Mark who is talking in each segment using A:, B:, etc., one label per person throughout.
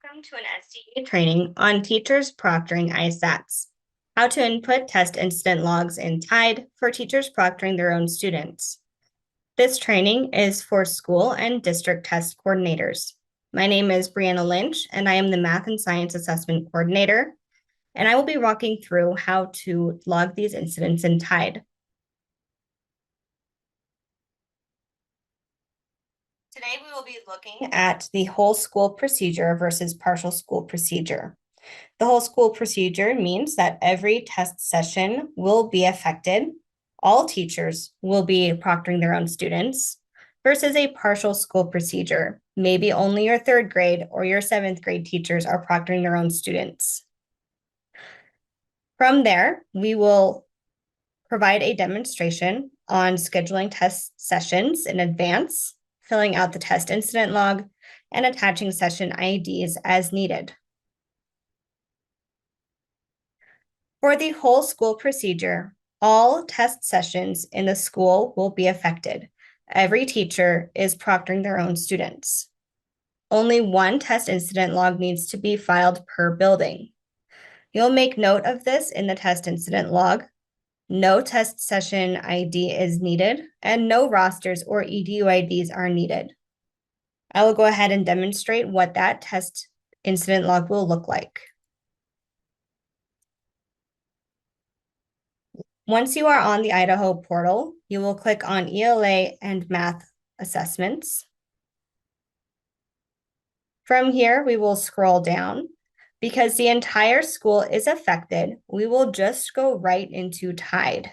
A: Welcome to an SDE training on teachers proctoring ISATs, how to input test incident logs in TIDE for teachers proctoring their own students. This training is for school and district test coordinators. My name is Brianna Lynch, and I am the Math and Science Assessment Coordinator, and I will be walking through how to log these incidents in TIDE. Today, we will be looking at the whole school procedure versus partial school procedure. The whole school procedure means that every test session will be affected. All teachers will be proctoring their own students versus a partial school procedure. Maybe only your third grade or your seventh grade teachers are proctoring their own students. From there, we will provide a demonstration on scheduling test sessions in advance, filling out the test incident log, and attaching session IDs as needed. For the whole school procedure, all test sessions in the school will be affected. Every teacher is proctoring their own students. Only one test incident log needs to be filed per building. You'll make note of this in the test incident log. No test session ID is needed, and no rosters or EDU IDs are needed. I will go ahead and demonstrate what that test incident log will look like. Once you are on the Idaho portal, you will click on ELA and Math Assessments. From here, we will scroll down. Because the entire school is affected, we will just go right into TIDE.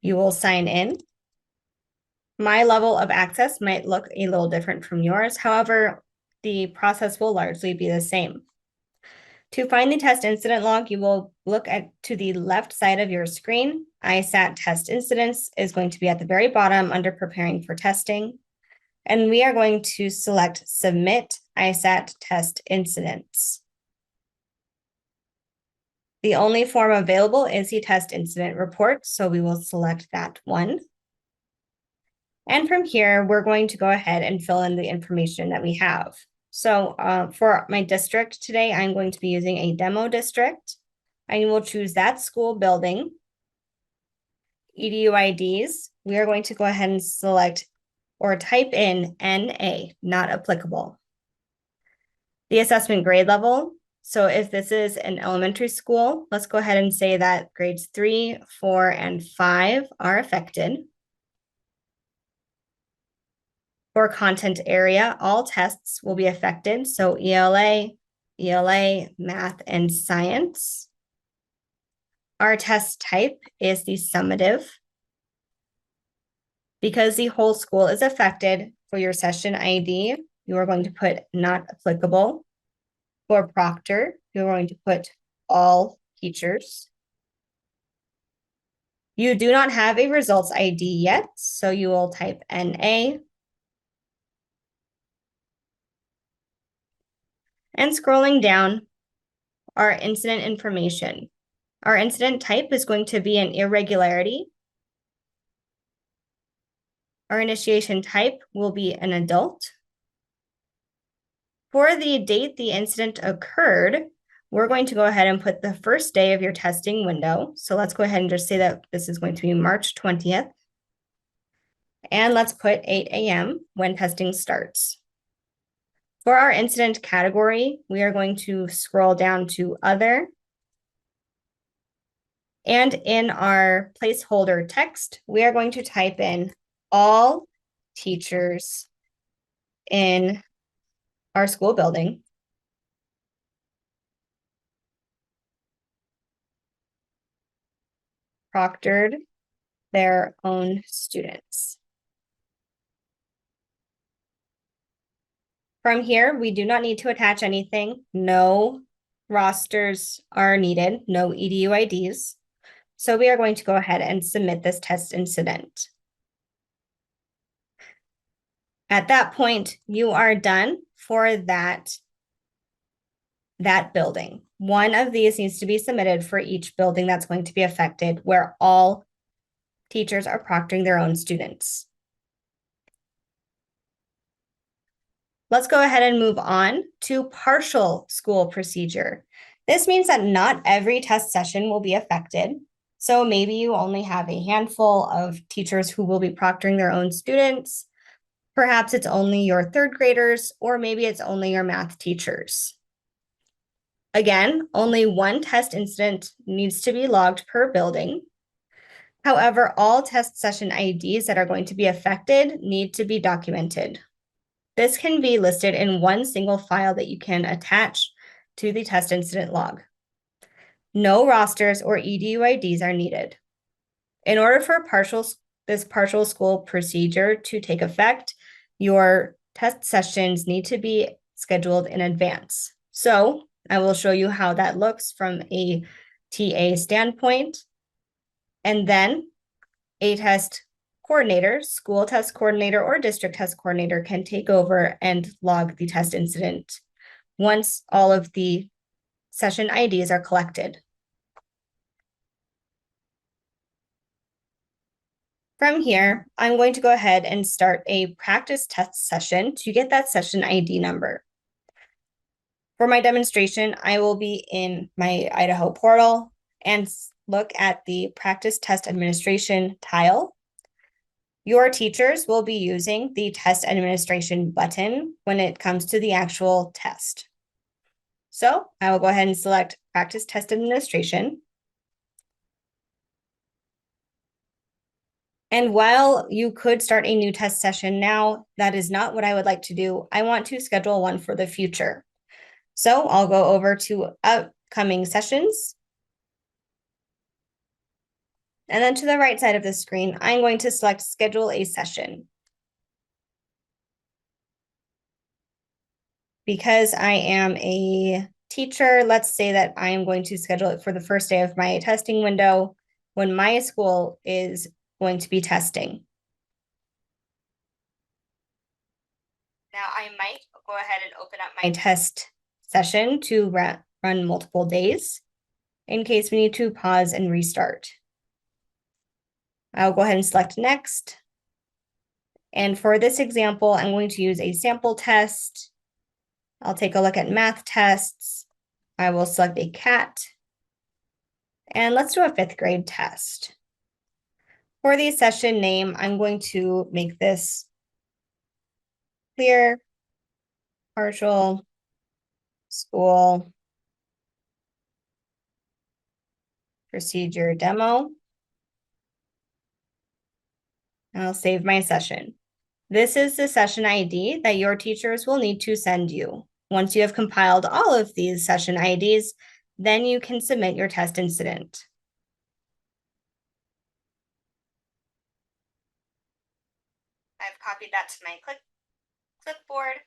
A: You will sign in. My level of access might look a little different from yours. However, the process will largely be the same. To find the test incident log, you will look to the left side of your screen. ISAT test incidents is going to be at the very bottom under preparing for testing. And we are going to select Submit ISAT Test Incidents. The only form available is the test incident report, so we will select that one. And from here, we're going to go ahead and fill in the information that we have. So for my district today, I'm going to be using a demo district. I will choose that school building. EDU IDs, we are going to go ahead and select or type in NA, not applicable. The assessment grade level. So if this is an elementary school, let's go ahead and say that grades 3, 4, and 5 are affected. For content area, all tests will be affected. So ELA, Math, and Science. Our test type is the summative. Because the whole school is affected, for your session ID, you are going to put not applicable. For proctor, you're going to put all teachers. You do not have a results ID yet, so you will type NA. And scrolling down, our incident information. Our incident type is going to be an irregularity. Our initiation type will be an adult. For the date the incident occurred, we're going to go ahead and put the first day of your testing window. So let's go ahead and just say that this is going to be March 20th. And let's put 8 a.m. when testing starts. For our incident category, we are going to scroll down to Other. And in our placeholder text, we are going to type in all teachers in our school building. Proctored their own students. From here, we do not need to attach anything. No rosters are needed, no EDU IDs. So we are going to go ahead and submit this test incident. At that point, you are done for that building. One of these needs to be submitted for each building that's going to be affected, where all teachers are proctoring their own students. Let's go ahead and move on to partial school procedure. This means that not every test session will be affected. So maybe you only have a handful of teachers who will be proctoring their own students. Perhaps it's only your third graders, or maybe it's only your math teachers. Again, only one test incident needs to be logged per building. However, all test session IDs that are going to be affected need to be documented. This can be listed in one single file that you can attach to the test incident log. No rosters or EDUIDs are needed. In order for this partial school procedure to take effect, your test sessions need to be scheduled in advance. So I will show you how that looks from a TA standpoint. And then a test coordinator, school test coordinator, or district test coordinator can take over and log the test incident once all of the session IDs are collected. From here, I'm going to go ahead and start a practice test session to get that session ID number. For my demonstration, I will be in my Idaho portal and look at the practice test administration tile. Your teachers will be using the test administration button when it comes to the actual test. So I will go ahead and select practice test administration. And while you could start a new test session now, that is not what I would like to do. I want to schedule one for the future. So I'll go over to upcoming sessions. And then to the right side of the screen, I'm going to select schedule a session. Because I am a teacher, let's say that I am going to schedule it for the first day of my testing window when my school is going to be testing. Now I might go ahead and open up my test session to run multiple days in case we need to pause and restart. I'll go ahead and select next. And for this example, I'm going to use a sample test. I'll take a look at math tests. I will select a CAT. And let's do a 5th grade test. For the session name, I'm going to make this clear, partial, school, procedure demo. And I'll save my session. This is the session ID that your teachers will need to send you. Once you have compiled all of these session IDs, then you can submit your test incident. I've copied that to my clipboard.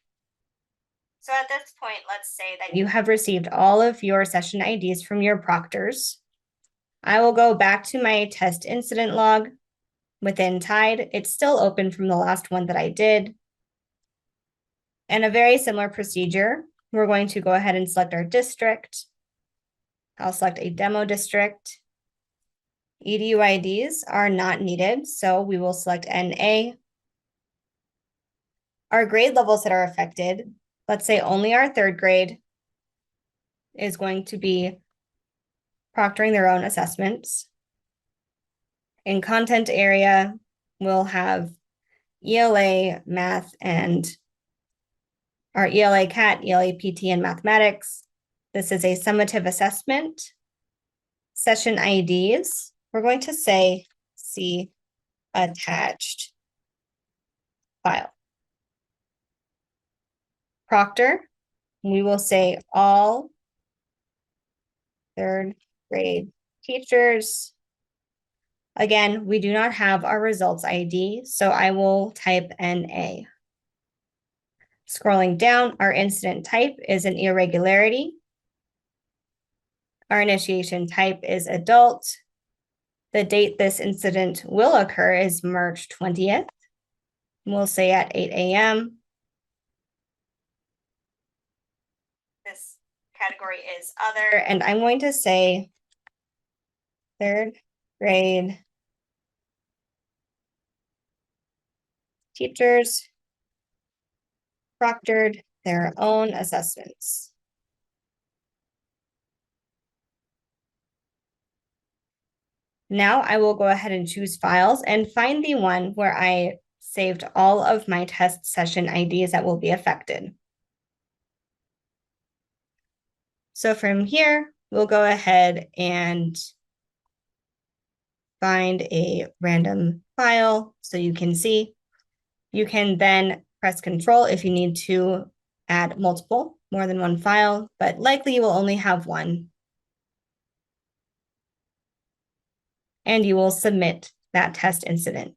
A: So at this point, let's say that you have received all of your session IDs from your proctors. I will go back to my test incident log within Tide. It's still open from the last one that I did. And a very similar procedure. We're going to go ahead and select our district. I'll select a demo district. EDU IDs are not needed, so we will select NA. Our grade levels that are affected, let's say only our 3rd grade is going to be proctoring their own assessments. In content area, we'll have ELA, math, and our ELA CAT, ELA PT, and mathematics. This is a summative assessment. Session IDs, we're going to say see attached file. Proctor, we will say all 3rd grade teachers. Again, we do not have our results ID, so I will type NA. Scrolling down, our incident type is an irregularity. Our initiation type is adult. The date this incident will occur is March 20th. We'll say at 8 a.m. This category is other, and I'm going to say 3rd grade teachers proctored their own assessments. Now I will go ahead and choose files and find the one where I saved all of my test session IDs that will be affected. So from here, we'll go ahead and find a random file so you can see. You can then press Control if you need to add more than one file, but likely you will only have one. And you will submit that test incident.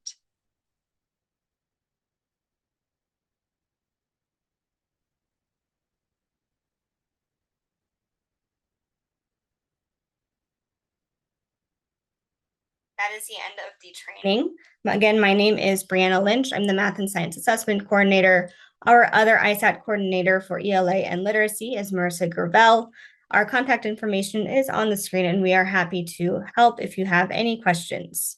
A: That is the end of the training. Again, my name is Brianna Lynch. I'm the Math and Science Assessment Coordinator. Our other ISAT coordinator for ELA and Literacy is Marissa Gravel. Our contact information is on the screen, and we are happy to help if you have any questions.